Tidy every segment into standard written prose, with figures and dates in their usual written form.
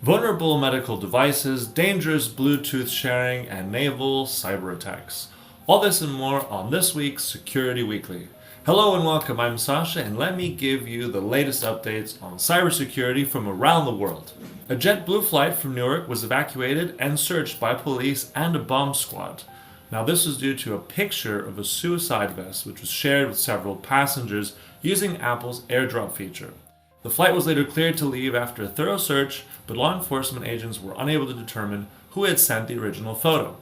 vulnerable medical devices, dangerous Bluetooth sharing, and naval cyber attacks. All this and more on this week's Security Weekly. Hello and welcome, I'm Sasha, and let me give you the latest updates on cybersecurity from around the world. A JetBlue flight from Newark was evacuated and searched by police and a bomb squad. Now this was due to a picture of a suicide vest which was shared with several passengers using Apple's AirDrop feature. The flight was later cleared to leave after a thorough search, but law enforcement agents were unable to determine who had sent the original photo.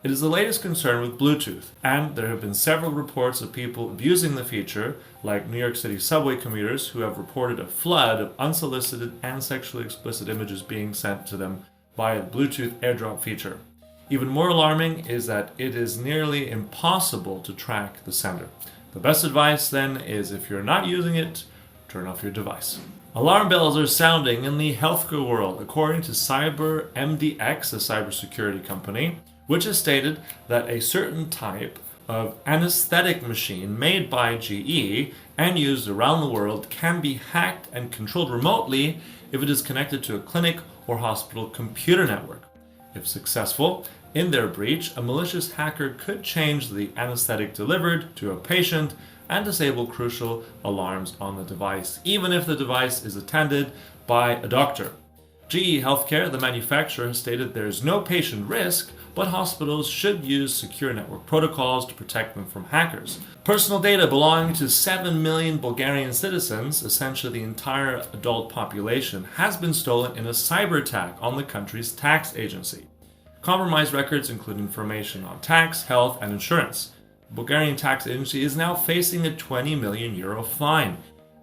It is the latest concern with Bluetooth, and there have been several reports of people abusing the feature, like New York City subway commuters who have reported a flood of unsolicited and sexually explicit images being sent to them by the Bluetooth AirDrop feature. Even more alarming is that it is nearly impossible to track the sender. The best advice then is, if you're not using it, turn off your device. Alarm bells are sounding in the healthcare world, according to CyberMDX, a cybersecurity company, which has stated that a certain type of anesthetic machine made by GE and used around the world can be hacked and controlled remotely if it is connected to a clinic or hospital computer network. If successful in their breach, a malicious hacker could change the anesthetic delivered to a patient and disable crucial alarms on the device, even if the device is attended by a doctor. GE Healthcare, the manufacturer, has stated there is no patient risk, but hospitals should use secure network protocols to protect them from hackers. Personal data belonging to 7 million Bulgarian citizens, essentially the entire adult population, has been stolen in a cyber attack on the country's tax agency. Compromised records include information on tax, health, and insurance. The Bulgarian tax agency is now facing a 20 million euro fine.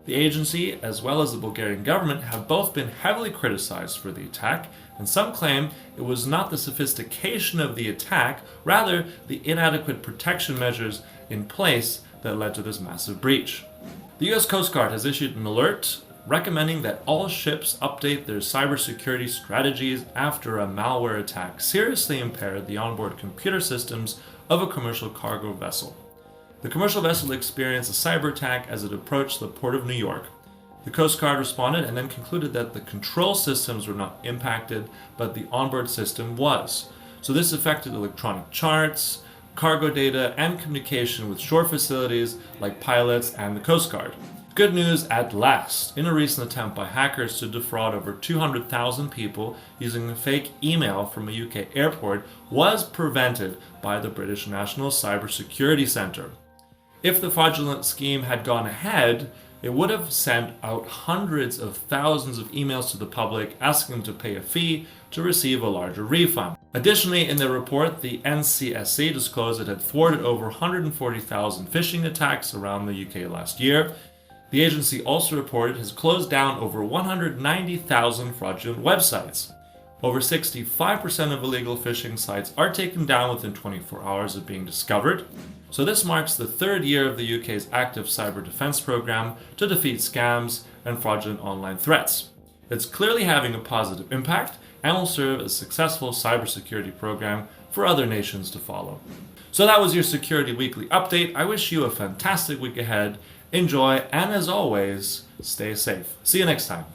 The agency, as well as the Bulgarian government, have both been heavily criticized for the attack, and some claim it was not the sophistication of the attack, rather the inadequate protection measures in place that led to this massive breach. The US Coast Guard has issued an alert recommending that all ships update their cybersecurity strategies after a malware attack seriously impaired the onboard computer systems of a commercial cargo vessel. The commercial vessel experienced a cyber attack as it approached the port of New York. The Coast Guard responded and then concluded that the control systems were not impacted, but the onboard system was. So this affected electronic charts, cargo data, and communication with shore facilities like pilots and the Coast Guard. Good news at last. In a recent attempt by hackers to defraud over 200,000 people using a fake email from a UK airport was prevented by the British National Cybersecurity Centre. If the fraudulent scheme had gone ahead, it would have sent out hundreds of thousands of emails to the public asking them to pay a fee to receive a larger refund. Additionally, in their report, the NCSC disclosed it had thwarted over 140,000 phishing attacks around the UK last year. The agency also reported it has closed down over 190,000 fraudulent websites. Over 65% of illegal phishing sites are taken down within 24 hours of being discovered. So this marks the third year of the UK's active cyber defense program to defeat scams and fraudulent online threats. It's clearly having a positive impact and will serve as a successful cybersecurity program for other nations to follow. So that was your Security Weekly update. I wish you a fantastic week ahead. Enjoy, and as always, stay safe. See you next time.